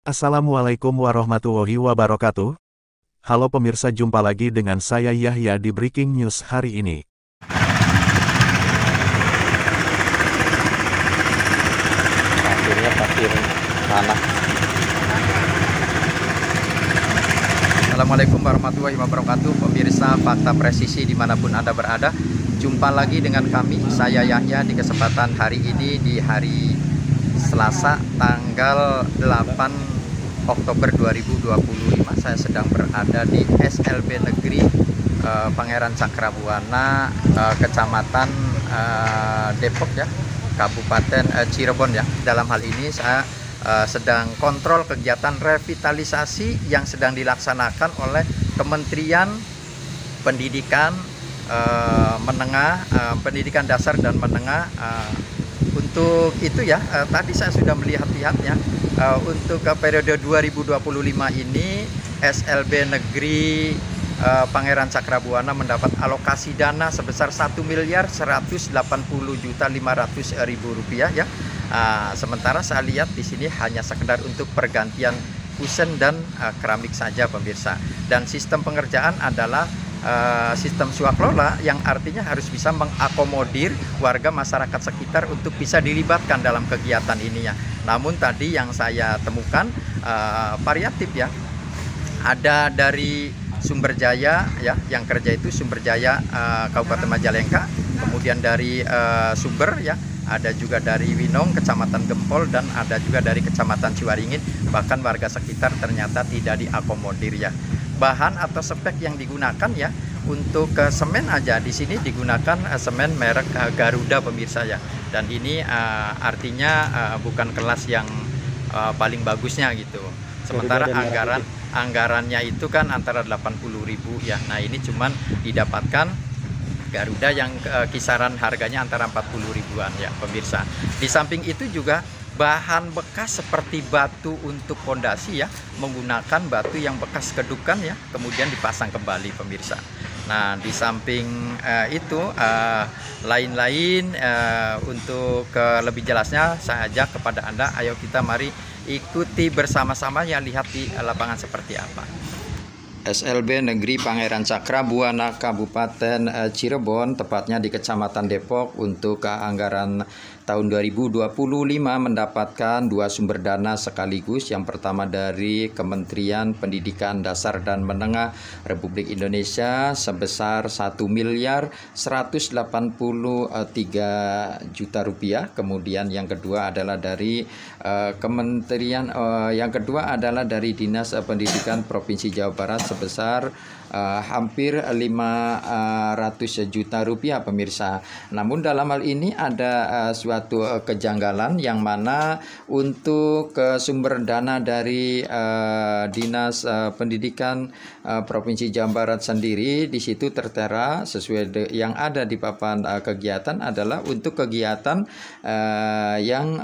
Assalamualaikum warahmatullahi wabarakatuh. Halo pemirsa, jumpa lagi dengan saya Yahya di Breaking News hari ini. Pasirnya pasir tanah. Assalamualaikum warahmatullahi wabarakatuh. Pemirsa Fakta Presisi dimanapun Anda berada, jumpa lagi dengan kami, saya Yahya, di kesempatan hari ini, di hari Selasa tanggal 8 Oktober 2025. Saya sedang berada di SLB Negeri Pangeran Cakrabuana, Kecamatan Depok ya, Kabupaten Cirebon ya. Dalam hal ini saya sedang kontrol kegiatan revitalisasi yang sedang dilaksanakan oleh Kementerian Pendidikan Menengah, Pendidikan Dasar dan Menengah. Untuk itu ya, tadi saya sudah melihat-lihat ya, untuk periode 2025 ini SLB Negeri Pangeran Cakrabuana mendapat alokasi dana sebesar 1.180.500.000 rupiah ya. Sementara saya lihat di sini hanya sekedar untuk pergantian kusen dan keramik saja pemirsa. Dan sistem pengerjaan adalah sistem swaklola, yang artinya harus bisa mengakomodir warga masyarakat sekitar untuk bisa dilibatkan dalam kegiatan ini ya. Namun tadi yang saya temukan variatif ya. Ada dari Sumberjaya ya, yang kerja itu Sumberjaya Kabupaten Majalengka, kemudian dari Sumber ya, ada juga dari Winong Kecamatan Gempol, dan ada juga dari Kecamatan Ciwaringin. Bahkan warga sekitar ternyata tidak diakomodir ya. Bahan atau spek yang digunakan ya, untuk semen aja di sini digunakan semen merek Garuda pemirsa ya. Dan ini artinya bukan kelas yang paling bagusnya gitu. Sementara anggarannya itu kan antara 80.000 ya. Nah, ini cuman didapatkan Garuda yang kisaran harganya antara 40 ribuan ya pemirsa. Di samping itu juga bahan bekas seperti batu untuk pondasi ya, menggunakan batu yang bekas kedukan ya, kemudian dipasang kembali pemirsa. Nah, di samping itu lain-lain, untuk lebih jelasnya saya ajak kepada Anda, ayo kita mari ikuti bersama-sama ya, lihat di lapangan seperti apa. SLB Negeri Pangeran Cakrabuana Kabupaten Cirebon, tepatnya di Kecamatan Depok, untuk anggaran tahun 2025 mendapatkan dua sumber dana sekaligus. Yang pertama dari Kementerian Pendidikan Dasar dan Menengah Republik Indonesia sebesar 1.183 juta rupiah. Kemudian yang kedua adalah dari dari Dinas Pendidikan Provinsi Jawa Barat sebesar hampir 500 juta rupiah pemirsa. Namun dalam hal ini ada suatu kejanggalan, yang mana untuk sumber dana dari Dinas Pendidikan Provinsi Jawa Barat sendiri, di situ tertera sesuai yang ada di papan kegiatan adalah untuk kegiatan yang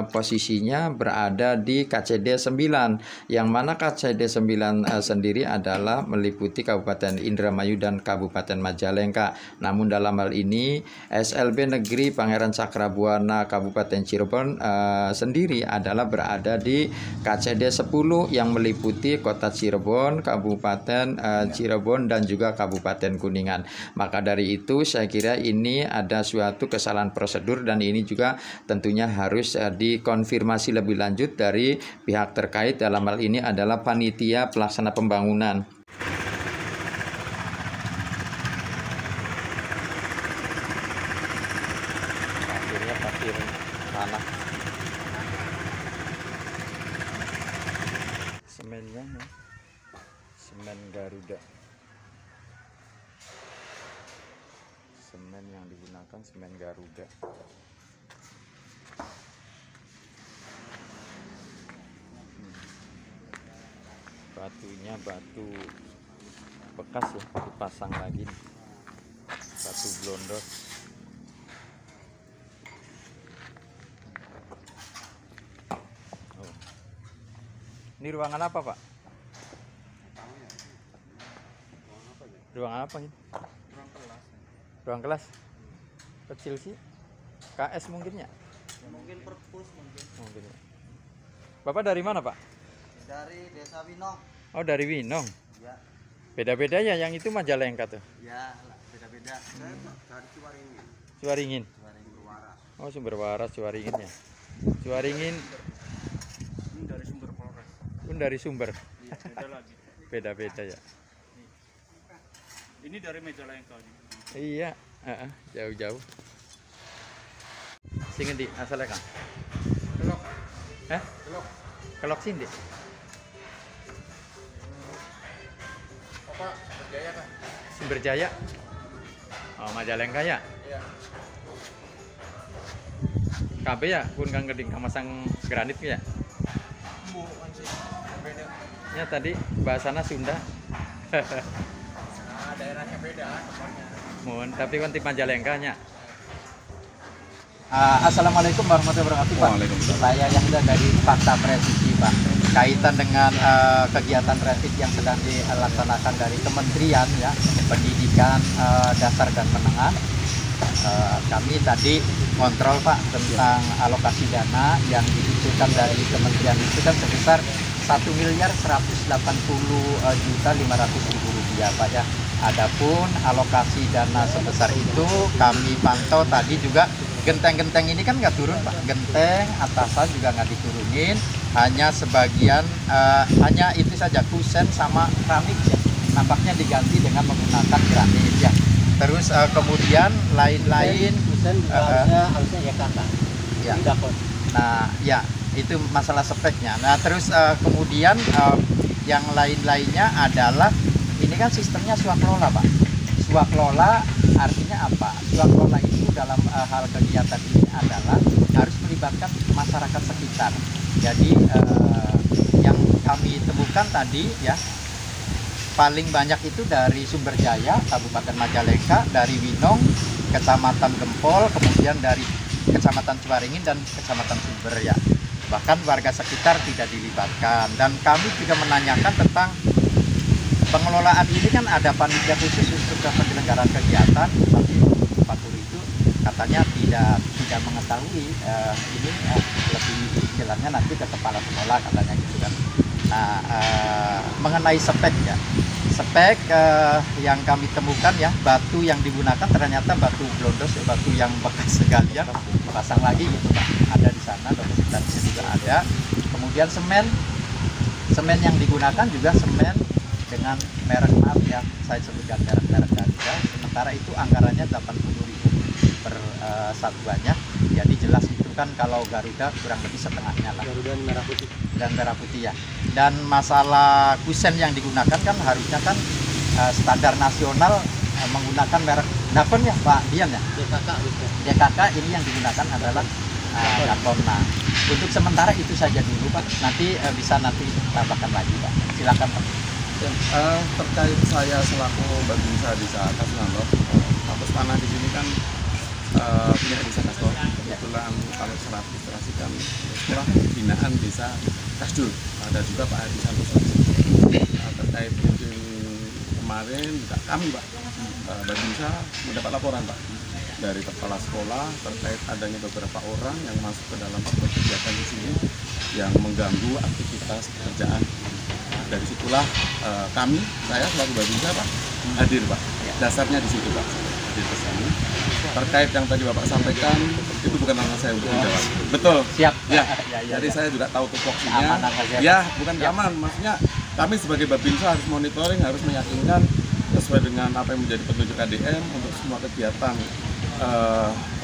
posisinya berada di KCD 9, yang mana KCD 9 sendiri adalah meliputi Kabupaten Indramayu dan Kabupaten Majalengka. Namun dalam hal ini SLB Negeri Pangeran Cakrabuana Kabupaten Cirebon sendiri adalah berada di KCD 10 yang meliputi Kota Cirebon, Kabupaten Cirebon, dan juga Kabupaten Kuningan. Maka dari itu saya kira ini ada suatu kesalahan prosedur, dan ini juga tentunya harus dikonfirmasi lebih lanjut dari pihak terkait. Dalam hal ini adalah panitia pelaksana pembangunan. Pasirnya pasir tanah. Semennya ya, semen Garuda. Semen yang digunakan semen Garuda. Batunya batu bekas ya, dipasang lagi, batu blondos. Oh. Ini ruangan apa Pak? Ruangan apa ini? Ruang kelas. Kecil sih. KS mungkin ya? Mungkin perpus mungkin. Mungkin. Bapak dari mana Pak? Dari Desa Winong. Oh, dari Winong. Ya. Beda-beda ya, yang itu Majalengka tuh. Ya, beda-beda. Saya dari Ciwaringin. Ciwaringin. Ciwaringin Berwaras. Oh, Sumber Waras Ciwaringin ya. Ciwaringin Ini dari Sumber Polres. pun dari Sumber. Iya, beda lagi. Beda-beda ya. Ini dari Majalengka. Iya, jauh-jauh. Sing endi asale, Kang? Kelok. Hah? Kelok. Kelok sindi. Apa? Berjaya kan? Sumberjaya. Oh, Majalengka ya. Iya. Kabeh ya, pun Kang Geding kamasang granit ya. Bukan sih. Beda. Ya tadi bahasana Sunda. Nah, daerahnya beda tempatnya. Mohon, tapi kan tim Majalengkanya. Assalamualaikum warahmatullahi wabarakatuh, Pak. Waalaikumsalam. Saya Yahya dari Fakta Presisi, Pak. Kaitan dengan kegiatan rapid yang sedang dilaksanakan dari Kementerian ya Pendidikan Dasar dan Menengah. Kami tadi kontrol, Pak, tentang alokasi dana yang diusulkan dari kementerian itu kan sebesar 1.180.500.000 rupiah, Pak ya. Adapun alokasi dana sebesar itu kami pantau tadi juga genteng-genteng ini kan nggak turun, Pak. Genteng atasan juga nggak diturunin, hanya sebagian hanya itu saja, kusen sama keramik ya. Nampaknya diganti dengan menggunakan granit ya. Terus kemudian lain-lain Kusen harusnya ya kata. ya. Dapat. Nah, ya itu masalah speknya. Nah, terus kemudian yang lain-lainnya adalah ini kan sistemnya swaklola, Pak. Swaklola artinya apa? Swaklola itu dalam hal kegiatan ini adalah harus melibatkan masyarakat sekitar. Jadi yang kami temukan tadi ya paling banyak itu dari Sumberjaya, Kabupaten Majalengka, dari Winong, Kecamatan Gempol, kemudian dari Kecamatan Ciwaringin dan Kecamatan Sumber ya. Bahkan warga sekitar tidak dilibatkan. Dan kami juga menanyakan tentang pengelolaan ini kan ada panitia khusus untuk penyelenggaraan kegiatan, tapi Pak Guru itu katanya tidak mengetahui ini lebih jelasnya nanti ke kepala sekolah katanya gitu kan. Nah, mengenai spek ya, spek yang kami temukan ya, batu yang digunakan ternyata batu blondos, batu yang bekas sekalian dipasang lagi gitu Pak. Ada di sana, dokumentasinya juga ada. Kemudian semen yang digunakan juga semen dengan merek, maaf ya, saya sebutkan merek Garuda. Sementara itu anggarannya 80.000 per satuannya. Jadi jelas itu kan kalau Garuda kurang lebih setengahnya lah. Garuda merah putih. Dan merah putih ya. Dan masalah kusen yang digunakan kan harusnya kan standar nasional menggunakan merek Dapon ya Pak Dian ya. DKK gitu. DKK ini yang digunakan adalah Dapon. Nah, untuk sementara itu saja dulu Pak. Nanti bisa nanti tambahkan lagi Pak. Silakan Pak. Terkait saya selaku Babinsa Desa Kasnalor, kampus panah di sini kan punya Desa Kasnalor. Kebetulan kalau secara administrasi kan sekolah binaan Desa Kasdul. Ada juga Pak Hadi Santoso. Terkait mungkin kemarin juga kami Pak Babinsa mendapat laporan Pak dari kepala sekolah terkait adanya beberapa orang yang masuk ke dalam kegiatan di sini yang mengganggu aktivitas pekerjaan. Dari situlah saya selaku Babinsa Pak hadir Pak. Dasarnya di situ Pak. Hadir ke sini. Terkait yang tadi Bapak sampaikan itu bukan ranah saya untuk menjawab. Betul. Siap. Ya. Ya. Jadi saya juga tahu tupoksinya. Keamanan saja. Ya, bukan keamanan. Maksudnya kami sebagai Babinsa harus monitoring, harus meyakinkan sesuai dengan apa yang menjadi petunjuk KDM untuk semua kegiatan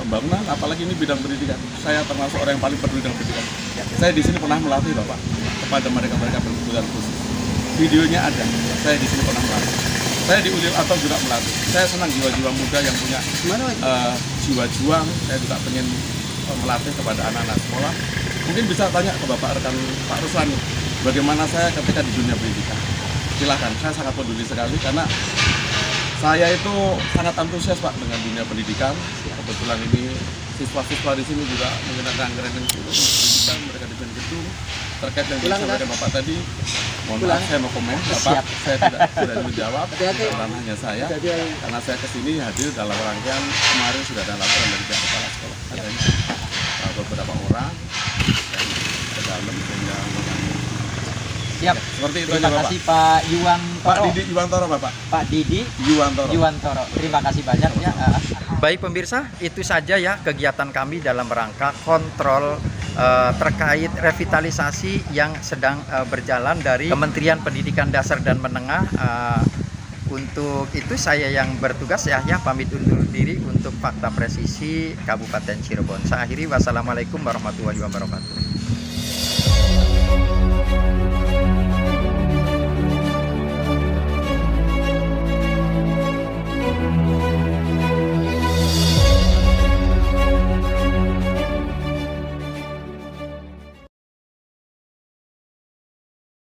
pembangunan, apalagi ini bidang pendidikan. Saya termasuk orang yang paling peduli dengan pendidikan. Saya di sini pernah melatih Bapak kepada mereka berkebutuhan khusus. Videonya ada. Saya di sini pernah melatih. Saya di Ulir atau juga melatih. Saya senang jiwa-jiwa muda yang punya jiwa juang. Saya juga pengen melatih kepada anak-anak sekolah. Mungkin bisa tanya ke Bapak rekan Pak Ruslani, bagaimana saya ketika di dunia pendidikan. Silahkan, saya sangat peduli sekali karena saya itu sangat antusias Pak dengan dunia pendidikan. Kebetulan ini siswa-siswa di sini juga menggunakan anggaran yang cukup pendidikan, mereka di gedung. Terkait yang disampaikan Bapak tadi, mohon maaf saya mau komen, Bapak saya tidak menjawab, ranahnya saya, karena saya kesini hadir dalam rangkaian kemarin sudah ada laporan dari pihak kepala sekolah adanya beberapa orang yang ke dalam sehingga mengganggu. Siap. Seperti itu Terima aja, Bapak. kasih Pak Yuwan Pak Toro. Didi Yuwantoro, Bapak. Pak Didi Yuwantoro. Yuwantoro. Terima kasih banyak ya. Baik pemirsa, itu saja ya kegiatan kami dalam rangka kontrol terkait revitalisasi yang sedang berjalan dari Kementerian Pendidikan Dasar dan Menengah. Untuk itu saya yang bertugas ya pamit undur diri untuk Fakta Presisi Kabupaten Cirebon. Saya akhiri, wassalamualaikum warahmatullahi wabarakatuh.